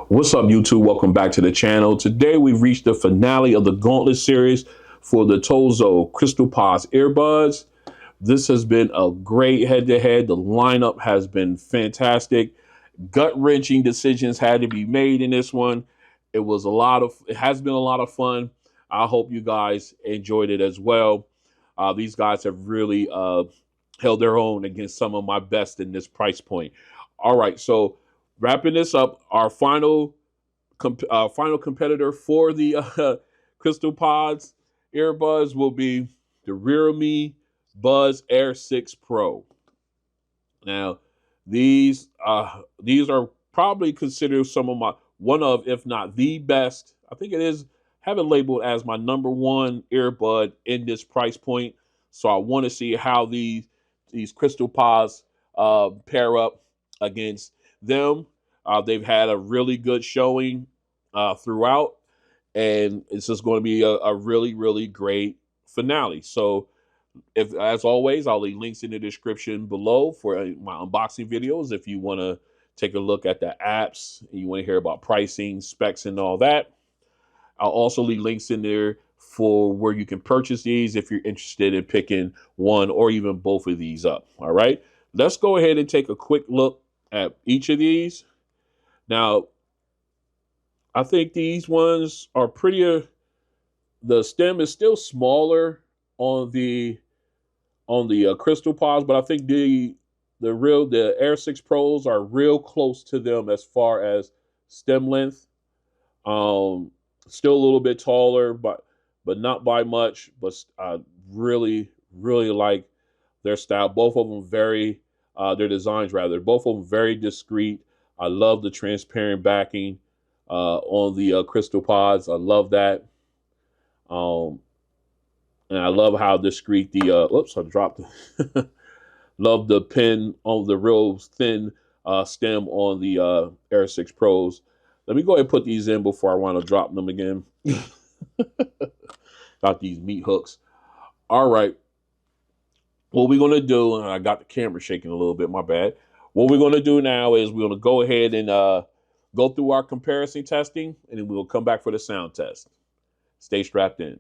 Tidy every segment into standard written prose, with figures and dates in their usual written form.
What's up, YouTube? Welcome back to the channel. Today we've reached the finale of the Gauntlet Series for the TOZO Crystal Pods earbuds. This has been a great head-to-head. The lineup has been fantastic. Gut-wrenching decisions had to be made in this one. It has been a lot of fun. I hope you guys enjoyed it as well. These guys have really held their own against some of my best in this price point. All right, so wrapping this up, our final competitor for the Crystal Pods earbuds will be the realme Buds Air 6 Pro. Now, these are probably considered one of, if not the best. I think it is, have it labeled as my number one earbud in this price point. So I want to see how these Crystal Pods pair up against them. They've had a really good showing throughout, and it's just going to be a really, really great finale. So, as always, I'll leave links in the description below for my unboxing videos if you want to take a look at the apps and you want to hear about pricing, specs, and all that. I'll also leave links in there for where you can purchase these if you're interested in picking one or even both of these up. All right, let's go ahead and take a quick look at each of these. Now, I think these ones are prettier. The stem is still smaller on the Crystal Pods, but I think the Air 6 Pros are real close to them as far as stem length. Still a little bit taller, but not by much. But I really like their style. Both of them their designs rather. Both of them very discreet. I love the transparent backing on the Crystal Pods. I love that. And I love how discreet oops, I dropped it. Love the pin on the real thin stem on the Air 6 Pros. Let me go ahead and put these in before I want to drop them again. Got these meat hooks. All right. What we're going to do, and I got the camera shaking a little bit, my bad. What we're going to do now is we're going to go ahead and go through our comparison testing, and then we'll come back for the sound test. Stay strapped in.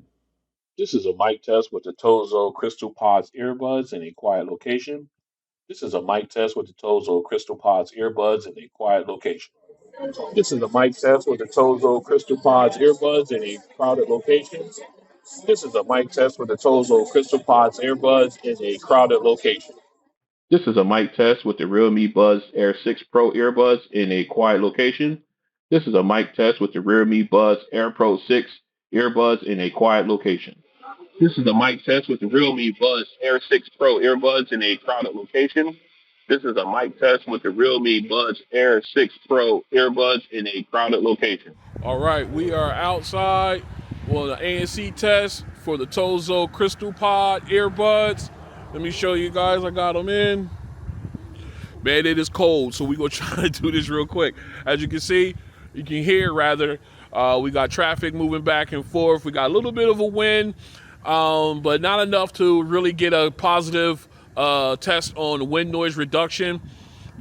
This is a mic test with the TOZO Crystal Pods earbuds in a quiet location. This is a mic test with the TOZO Crystal Pods earbuds in a quiet location. This is a mic test with the TOZO Crystal Pods earbuds in a crowded location. This is a mic test with the TOZO Crystal Pods earbuds in a crowded location. This is a mic test with the realme Buds Air 6 Pro earbuds in a quiet location. This is a mic test with the realme Buds Air Pro 6 earbuds in a quiet location. This is a mic test with the realme Buds Air 6 Pro earbuds in a crowded location. This is a mic test with the realme Buds Air 6 Pro earbuds in a crowded location. All right, we are outside. Well, the ANC test for the TOZO Crystal Pod earbuds. Let me show you guys. I got them in. Man, it is cold, so we're going to try to do this real quick. As you can see, you can hear rather, we got traffic moving back and forth. We got a little bit of a wind, but not enough to really get a positive test on wind noise reduction.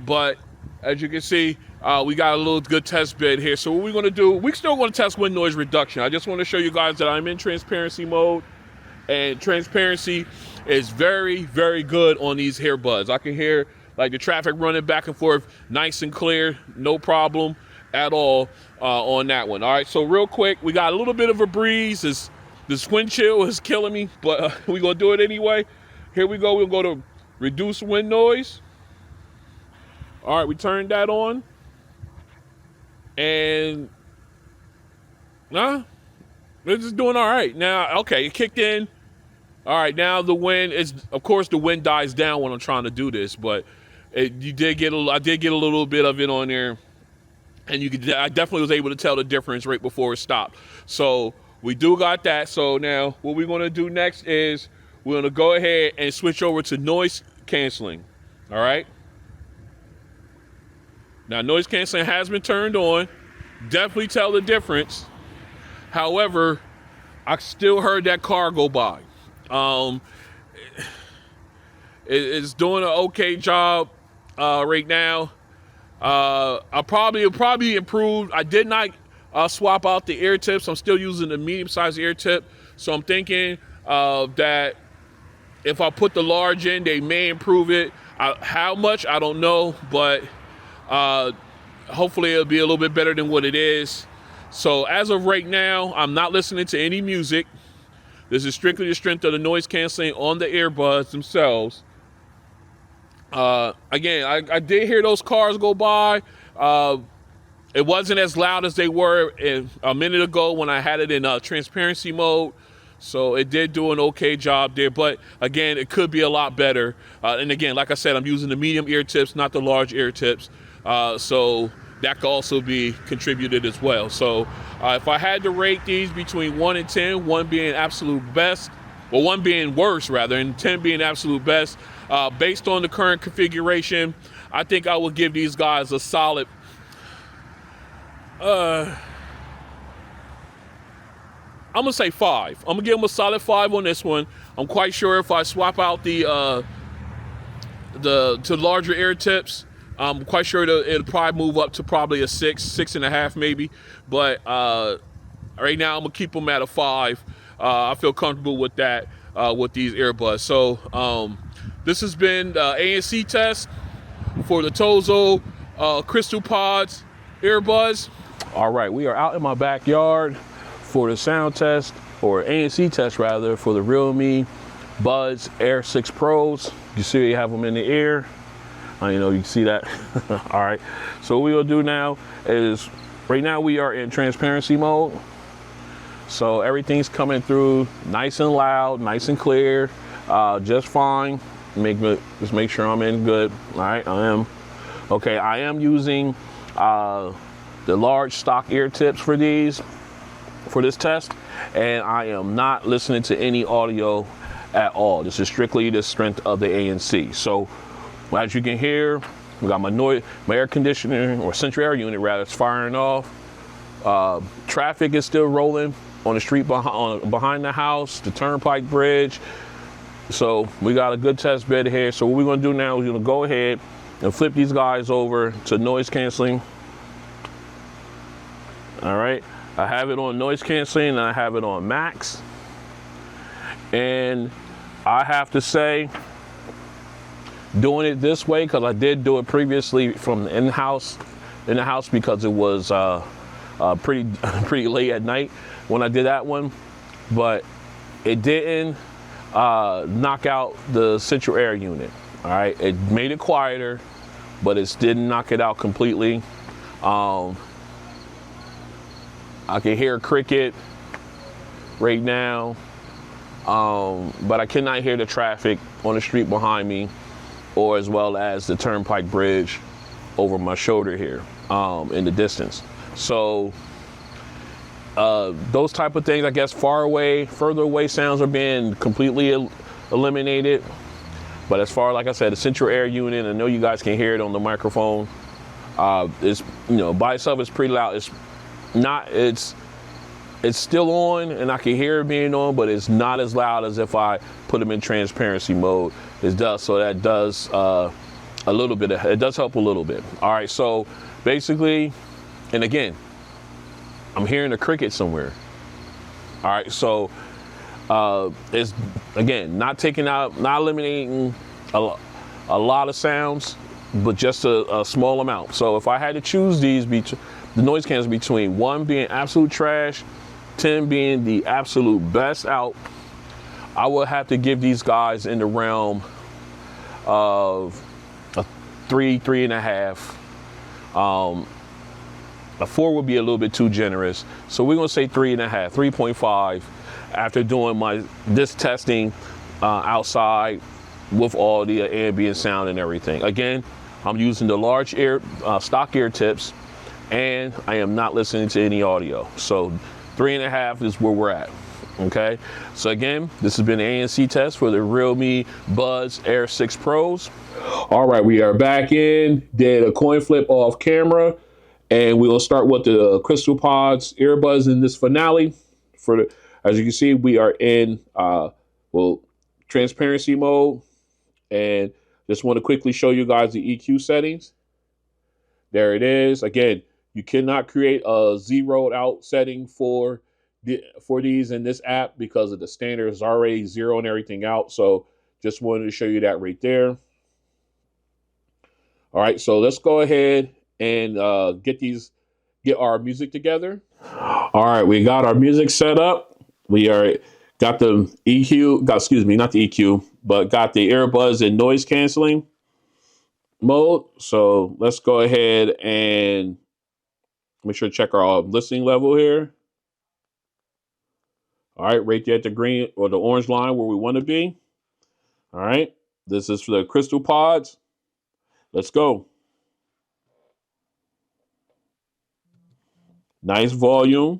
But as you can see, we got a little good test bed here. So what we're going to do, we're still going to test wind noise reduction. I just want to show you guys that I'm in transparency mode, and transparency is very, very good on these earbuds. I can hear like the traffic running back and forth nice and clear, no problem at all on that one. All right, so real quick, we got a little bit of a breeze. This wind chill is killing me, but we're going to do it anyway. Here we go. We'll go to reduce wind noise. All right, we turned that on. And we're just doing all right. Now, okay, it kicked in. All right, now the wind is, of course, the wind dies down when I'm trying to do this, but I did get a little bit of it on there, and I definitely was able to tell the difference right before it stopped. So we do got that. So now what we're going to do next is we're going to go ahead and switch over to noise canceling. All right. Now noise canceling has been turned on. Definitely tell the difference. However, I still heard that car go by. It's doing an okay job right now. I'll probably improved. I did not swap out the ear tips. I'm still using the medium-sized ear tip. So I'm thinking that if I put the large in, they may improve it. How much, I don't know, but hopefully it'll be a little bit better than what it is. So as of right now, I'm not listening to any music. This is strictly the strength of the noise canceling on the earbuds themselves. Again, I did hear those cars go by. It wasn't as loud as they were a minute ago when I had it in transparency mode. So it did do an okay job there. But again, it could be a lot better. And again, like I said, I'm using the medium ear tips, not the large ear tips. So that could also be contributed as well. So if I had to rate these between 1 and 10, 1 being absolute best, or 1 being worse rather, and 10 being absolute best, based on the current configuration, I think I would give these guys a solid, I'm gonna say 5. I'm gonna give them a solid 5 on this one. I'm quite sure if I swap out the larger ear tips, I'm quite sure it'll probably move up to probably a 6, 6.5 maybe. But right now I'm gonna keep them at a 5. I feel comfortable with that with these earbuds. So this has been the ANC test for the TOZO Crystal Pods earbuds. All right, we are out in my backyard for the sound test, or ANC test rather, for the realme Buds Air 6 Pros. You see you have them in the ear. You know, you can see that. All right, so what we'll do now is, right now we are in transparency mode. So everything's coming through nice and loud, nice and clear, just fine. Just make sure I'm in good. All right, I am. Okay, I am using the large stock ear tips for this test, and I am not listening to any audio at all. This is strictly the strength of the ANC. So as you can hear, we got my air conditioner, or central air unit rather, it's firing off. Traffic is still rolling on the street behind the house, the turnpike bridge. So we got a good test bed here. So what we're gonna do now is we're gonna go ahead and flip these guys over to noise canceling. All right, I have it on noise canceling and I have it on max. And I have to say, doing it this way, because I did do it previously from the in-house because it was pretty late at night when I did that one, but it didn't knock out the central air unit. All right, it made it quieter, but it didn't knock it out completely. I can hear a cricket right now, but I cannot hear the traffic on the street behind me, or as well as the turnpike bridge over my shoulder here in the distance. So those type of things, I guess, further away sounds are being completely eliminated. But as far, like I said, the central air unit, I know you guys can hear it on the microphone. It's, you know, by itself it's pretty loud. It's still on, and I can hear it being on, but it's not as loud as if I put them in transparency mode. It does, so that does a little bit. It does help a little bit. All right, so basically, and again, I'm hearing a cricket somewhere. All right, so it's, again, not eliminating a lot of sounds, but just a small amount. So if I had to choose the noise canceling between 1 being absolute trash, 10 being the absolute best out, I would have to give these guys in the realm of a 3, 3.5. A 4 would be a little bit too generous. So we're gonna say 3.5, 3.5 after doing this testing outside with all the ambient sound and everything. Again, I'm using the large stock ear tips, and I am not listening to any audio. So 3.5 is where we're at. Okay, so again, this has been the ANC test for the realme Buds Air 6 Pros. All right, we are back in, did a coin flip off camera, and we'll start with the Crystal Pods earbuds in this finale. As you can see, we are in transparency mode, and just want to quickly show you guys the EQ settings. There it is. Again, you cannot create a zeroed out setting for these in this app because of the standard is already zeroing everything out. So just wanted to show you that right there. All right, so let's go ahead and get our music together. All right, we got our music set up. We are got the EQ, got excuse me, not the EQ, but got the earbuds in noise canceling mode. So let's go ahead and make sure to check our listening level here. All right, right there at the green or the orange line where we want to be. All right, this is for the Crystal Pods. Let's go. Nice volume,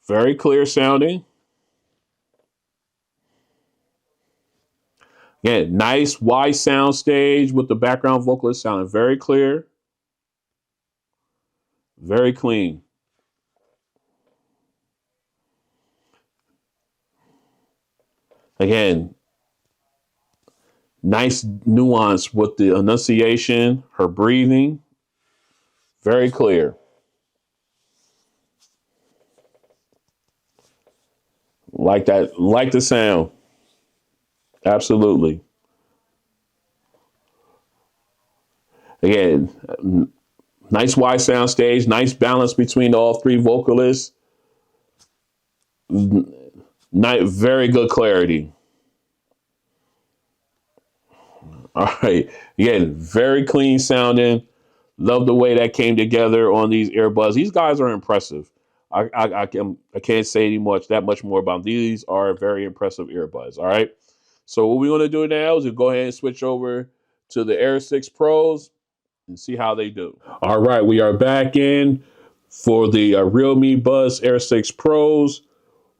very clear sounding. Again, nice wide sound stage with the background vocalist sounding very clear, very clean. Again, nice nuance with the enunciation, her breathing, very clear. Like that, like the sound. Absolutely. Again, nice wide sound stage, nice balance between all three vocalists. Very good clarity. All right. Again, very clean sounding. Love the way that came together on these earbuds. These guys are impressive. I can't say that much more about them. These are very impressive earbuds. All right. So what we're going to do now is go ahead and switch over to the Air 6 Pros and see how they do. All right. We are back in for the Realme Buzz Air 6 Pros.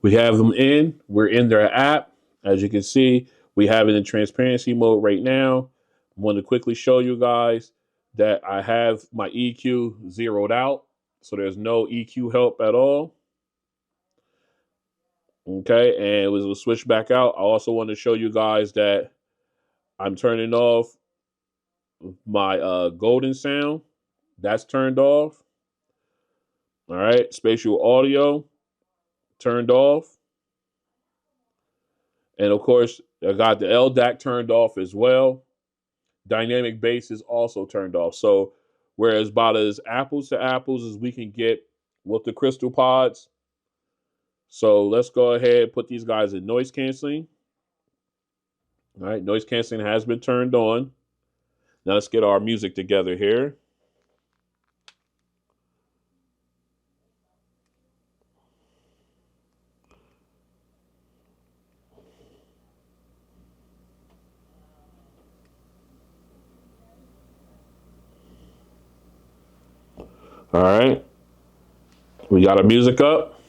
We have them in. We're in their app. As you can see, we have it in transparency mode right now. I want to quickly show you guys that I have my EQ zeroed out. So there's no EQ help at all. Okay, and we'll switch back out. I also want to show you guys that I'm turning off my golden sound. That's turned off. All right, spatial audio turned off. And of course, I got the LDAC turned off as well. Dynamic bass is also turned off. So whereas about as apples to apples as we can get with the Crystal Pods. So let's go ahead and put these guys in noise canceling. All right, noise canceling has been turned on. Now let's get our music together here. All right, we got our music up.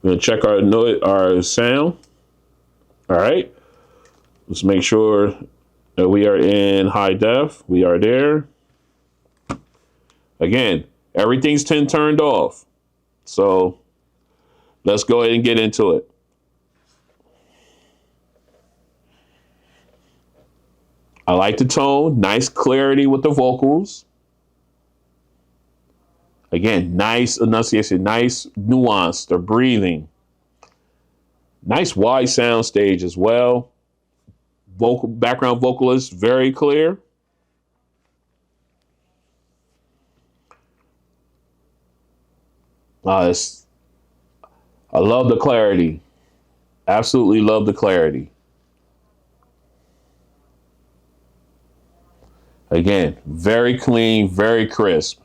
We're gonna check our sound. All right, let's make sure that we are in high def. We are there. Again, everything's turned off. So let's go ahead and get into it. I like the tone, nice clarity with the vocals. Again, nice enunciation, nice nuance, the breathing. Nice wide sound stage as well. Background vocalist, very clear. I love the clarity. Absolutely love the clarity. Again, very clean, very crisp.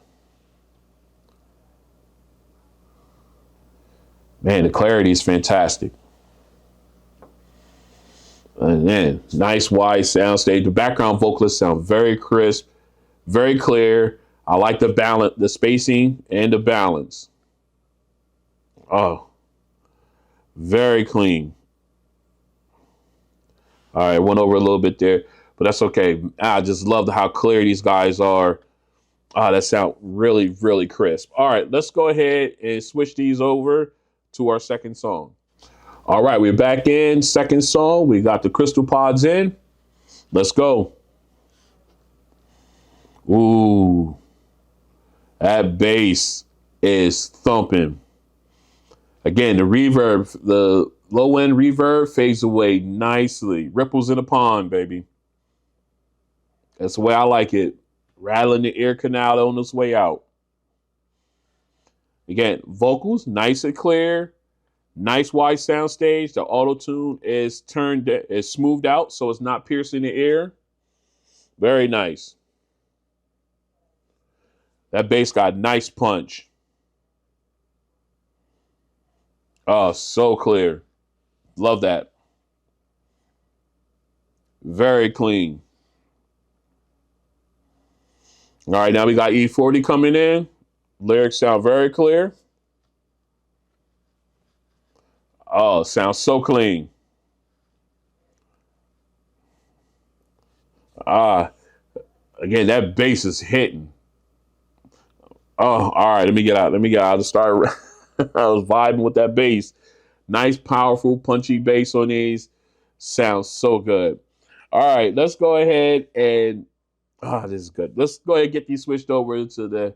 Man, the clarity is fantastic. And then nice wide sound stage. The background vocalists sound very crisp, very clear. I like the balance, the spacing and the balance. Oh, very clean. All right, went over a little bit there, but that's okay. I just love how clear these guys are. That sound really, really crisp. All right, let's go ahead and switch these over to our second song. All right, we're back in. Second song, we got the Crystal Pods in. Let's go. Ooh, that bass is thumping. Again, the reverb, the low end reverb fades away nicely. Ripples in a pond, baby. That's the way I like it. Rattling the ear canal on its way out. Again, vocals nice and clear. Nice wide sound stage. The auto tune is smoothed out, so it's not piercing the ear. Very nice. That bass got nice punch. Oh, so clear. Love that. Very clean. All right, now we got E40 coming in. Lyrics sound very clear. Oh, sounds so clean. Ah, again, that bass is hitting. Oh, all right. Let me get out. Let me get out. To start. I was vibing with that bass. Nice, powerful, punchy bass on these. Sounds so good. All right, let's go ahead and this is good. Let's go ahead and get these switched over to the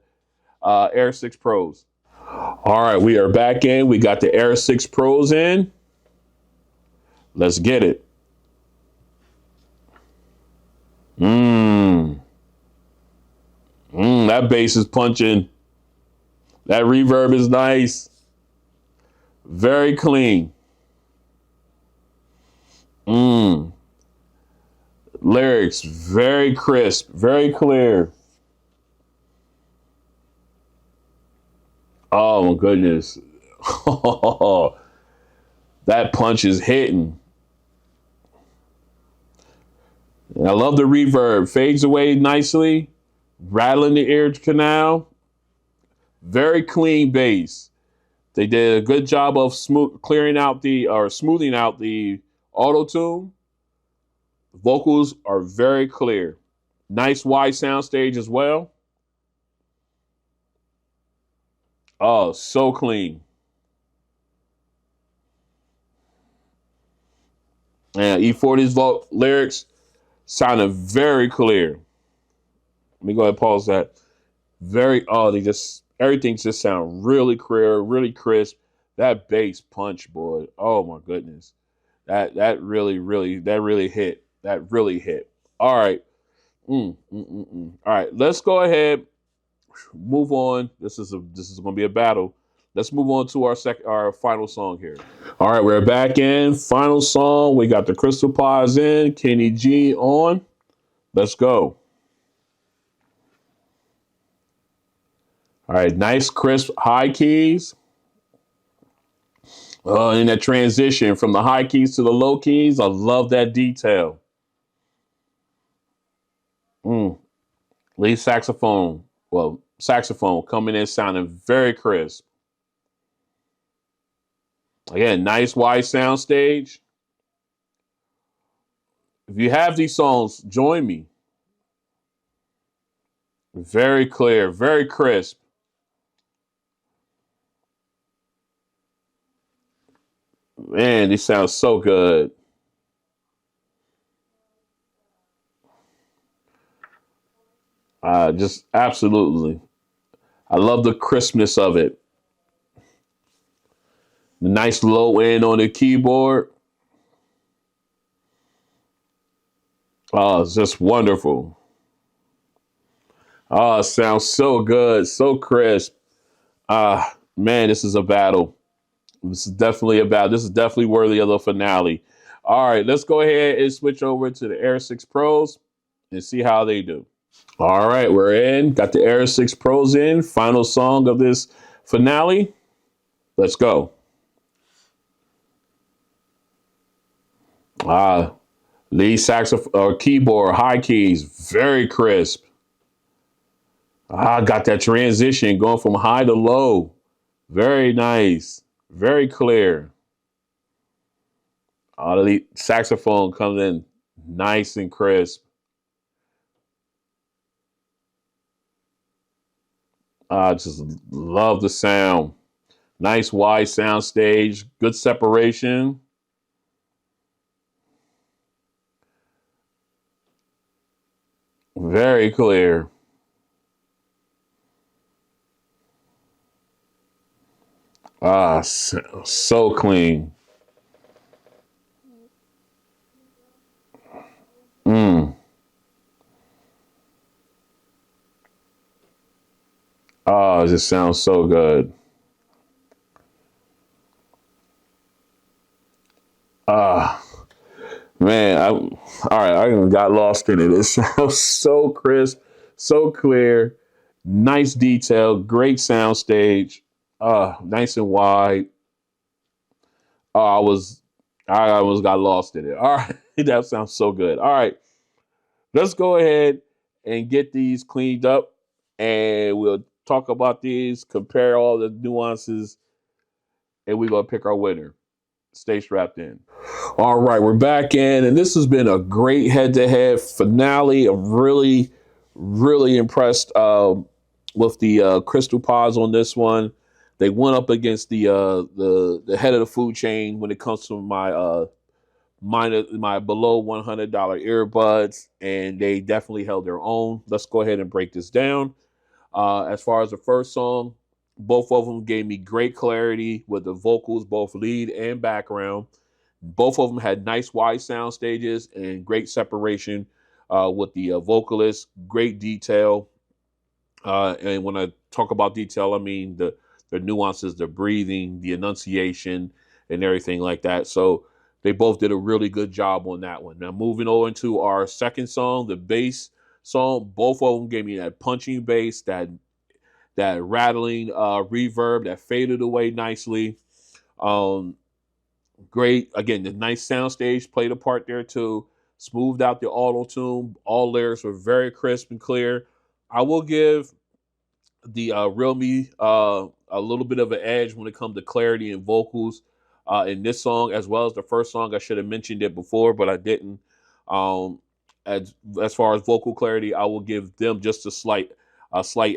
Air 6 Pros. All right, we are back in. We got the Air 6 Pros in. Let's get it. That bass is punching. That reverb is nice. Very clean. Lyrics very crisp, very clear. Oh my goodness. That punch is hitting. I love the reverb. Fades away nicely. Rattling the ear canal. Very clean bass. They did a good job of smoothing out the auto tune. Vocals are very clear. Nice wide sound stage as well. Oh, so clean. And E40's lyrics sounded very clear. Let me go ahead and pause that. Everything just sound really clear, really crisp. That bass punch, boy. Oh my goodness. That really hit. That really hit. All right. All right. Let's go ahead. Move on. This is going to be a battle. Let's move on to our final song here. All right, we're back in. Final song. We got the Crystal Pods in. Kenny G on. Let's go. All right, nice crisp high keys. In that transition from the high keys to the low keys, I love that detail. Lead saxophone. Well, saxophone coming in sounding very crisp. Again, nice wide sound stage. If you have these songs, join me. Very clear, very crisp. Man, these sound so good. Just absolutely. I love the crispness of it. The nice low end on the keyboard. Oh, it's just wonderful. Oh, it sounds so good, so crisp. Man, this is a battle. This is definitely a battle. This is definitely worthy of the finale. All right, let's go ahead and switch over to the Air 6 Pros and see how they do. All right, we're in. Got the Air 6 Pros in. Final song of this finale. Let's go. Lead saxophone or keyboard, high keys, very crisp. Got that transition going from high to low. Very nice. Very clear. The lead saxophone comes in nice and crisp. I just love the sound. Nice wide sound stage. Good separation. Very clear. Ah, so clean. Mm. Oh, it just sounds so good. Ah, man. All right. I got lost in it. It sounds so crisp, so clear, nice detail, great sound stage. Nice and wide. Oh, I almost got lost in it. All right. That sounds so good. All right. Let's go ahead and get these cleaned up and we'll talk about these, compare all the nuances, and we're going to pick our winner. Stay strapped in. All right, we're back in, and this has been a great head to head finale. I'm really, really impressed with the Crystal Pods on this one. They went up against the head of the food chain when it comes to my below $100 earbuds, and they definitely held their own. Let's go ahead and break this down. As far as the first song, both of them gave me great clarity with the vocals, both lead and background. Both of them had nice wide sound stages and great separation with the vocalist, great detail. And when I talk about detail, I mean the nuances, the breathing, the enunciation, and everything like that. So they both did a really good job on that one. Now moving on to our second song, the bass song. Both of them gave me that punching bass, that rattling reverb that faded away nicely. Um, Great. Again, the nice sound stage played a part there too. Smoothed out the auto tune. All lyrics were very crisp and clear. I will give the realme a little bit of an edge when it comes to clarity and vocals in this song, as well as the first song. I should have mentioned it before, but I didn't. Um, as far as vocal clarity, I will give them just a slight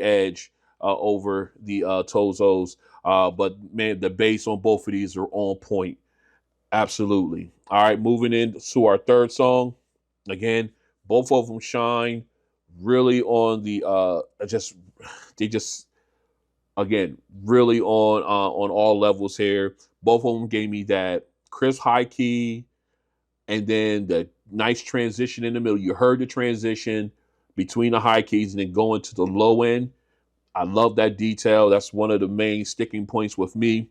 edge over the Tozos. But man, the bass on both of these are on point. Absolutely. All right, moving into our third song. Again, both of them shine really on the just they just again really on all levels here. Both of them gave me that crisp high key and then the nice transition in the middle. You heard the transition between the high keys and then going to the low end. I love that detail. That's one of the main sticking points with me.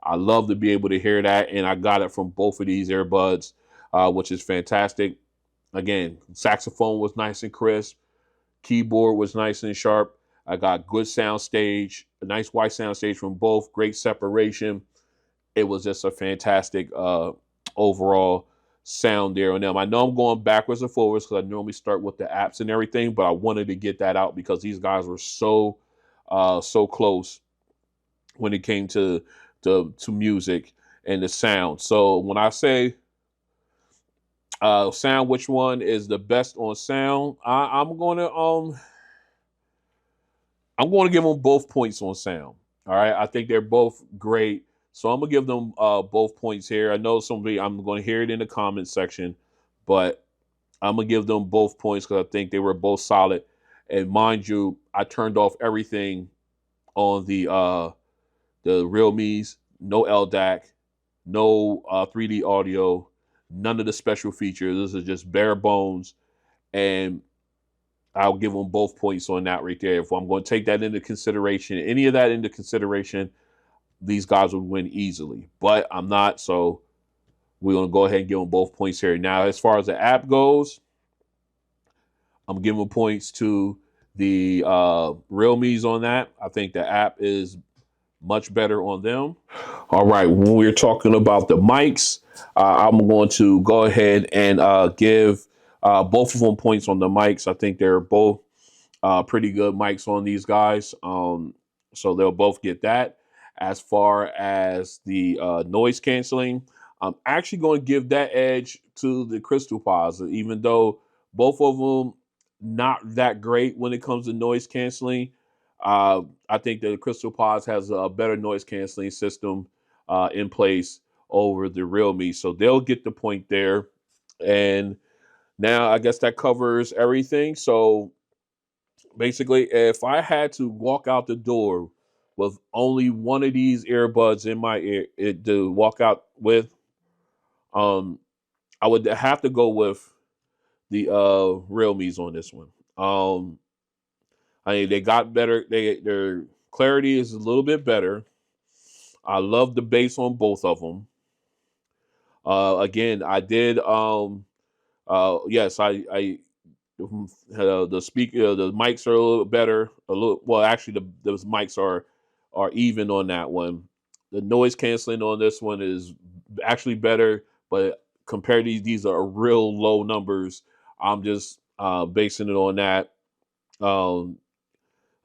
I love to be able to hear that, and I got it from both of these earbuds, which is fantastic. Again, saxophone was nice and crisp. Keyboard was nice and sharp. I got good sound stage, a nice white sound stage from both. Great separation. It was just a fantastic overall sound there on them. I know I'm going backwards and forwards because I normally start with the apps and everything, but I wanted to get that out because these guys were so close when it came to music and the sound. So when I say sound, which one is the best on sound? I'm going to give them both points on sound. All right, I think they're both great. So I'm gonna give them both points here. I know somebody I'm going to hear it in the comments section, but I'm gonna give them both points because I think they were both solid. And mind you, I turned off everything on the Realme's, no LDAC, no 3D audio, none of the special features. This is just bare bones, and I'll give them both points on that right there. If I'm going to take that into consideration, any of that into consideration, these guys would win easily. But I'm not, so we're going to go ahead and give them both points here. Now, as far as the app goes, I'm giving points to the Realme's on that. I think the app is much better on them. All right, when we're talking about the mics, I'm going to go ahead and give both of them points on the mics. I think they're both pretty good mics on these guys. So they'll both get that. As far as the noise canceling, I'm actually going to give that edge to the Crystal Pods, even though both of them not that great when it comes to noise canceling. I think that the Crystal Pods has a better noise canceling system in place over the Realme, so they'll get the point there. And now I guess that covers everything. So basically, if I had to walk out the door with only one of these earbuds in my ear to walk out with, um, I would have to go with the realmes on this one. I mean, they got better. Their clarity is a little bit better. I love the bass on both of them. Again, I did. Yes, the speaker, the mics are a little better. A little well, actually, those mics are even on that one. The noise canceling on this one is actually better, but compared to these are real low numbers. I'm just basing it on that. Um,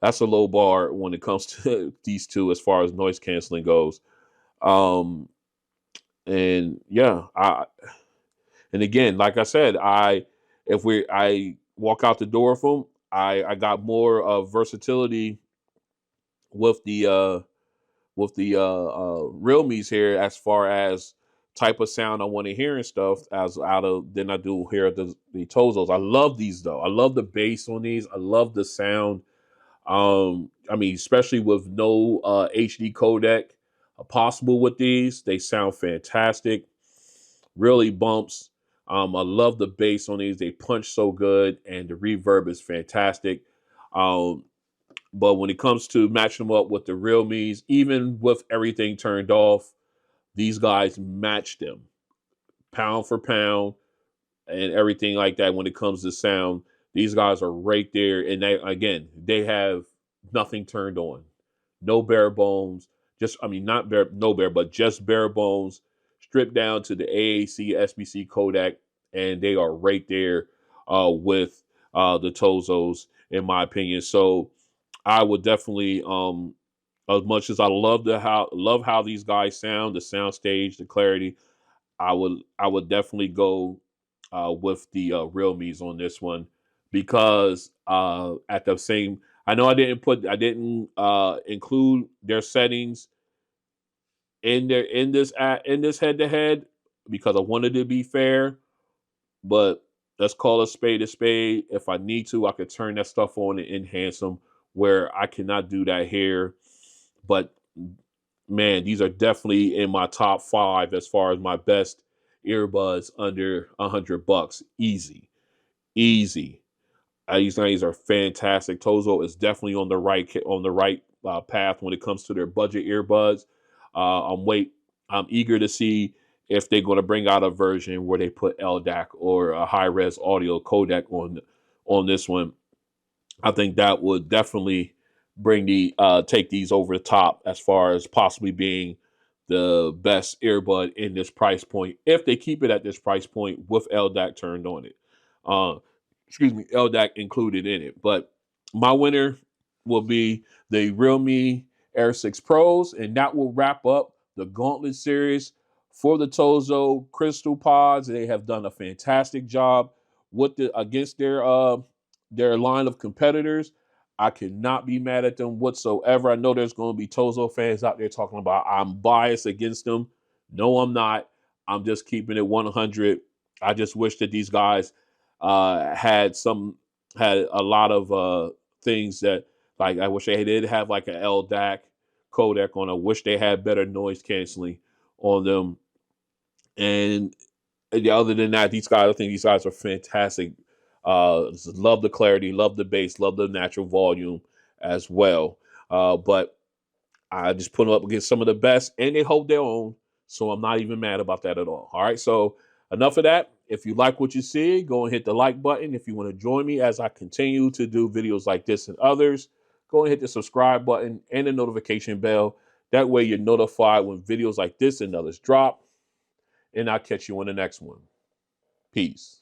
that's a low bar when it comes to these two as far as noise canceling goes. Um, and yeah, and again, like I said, I walk out the door with them, I got more versatility with the realmes here as far as type of sound I want to hear and stuff as out of than I do here at the Tozos. I love these though. I love the bass on these. I love the sound. I mean, especially with no HD codec possible with these, they sound fantastic. Really bumps. I love the bass on these. They punch so good, and the reverb is fantastic. Um, but when it comes to matching them up with the realmes, even with everything turned off, these guys match them pound for pound and everything like that. When it comes to sound, these guys are right there, and they have nothing turned on, no bare bones. Just I mean, not bare, no bare, but just bare bones, stripped down to the AAC SBC codec, and they are right there with the Tozos, in my opinion. So I would definitely, as much as I love how these guys sound, the sound stage, the clarity. I would definitely go with the realmes on this one because at the same I know I didn't include their settings in this head to head because I wanted to be fair, but let's call a spade a spade. If I need to, I could turn that stuff on and enhance them where I cannot do that here. But man, these are definitely in my top five as far as my best earbuds under $100. Easy, easy. These are fantastic. Tozo is definitely on the right path when it comes to their budget earbuds. I'm wait. I'm eager to see if they're going to bring out a version where they put LDAC or a high res audio codec on this one. I think that would definitely bring take these over the top as far as possibly being the best earbud in this price point if they keep it at this price point with LDAC turned on it. Uh, LDAC included in it. But my winner will be the Realme Air 6 Pros, and that will wrap up the Gauntlet Series for the Tozo Crystal Pods. They have done a fantastic job with against their line of competitors. I cannot be mad at them whatsoever. I know there's going to be Tozo fans out there talking about I'm biased against them. No, I'm not. I'm just keeping it 100. I just wish that these guys had a lot of things that like I wish they did have like an LDAC codec on. I wish they had better noise canceling on them. And other than that, I think these guys are fantastic. Love the clarity, love the bass, love the natural volume as well. But I just put them up against some of the best, and they hold their own. So I'm not even mad about that at all. All right. So enough of that. If you like what you see, go and hit the like button. If you want to join me as I continue to do videos like this and others, go and hit the subscribe button and the notification bell. That way you're notified when videos like this and others drop. And I'll catch you on the next one. Peace.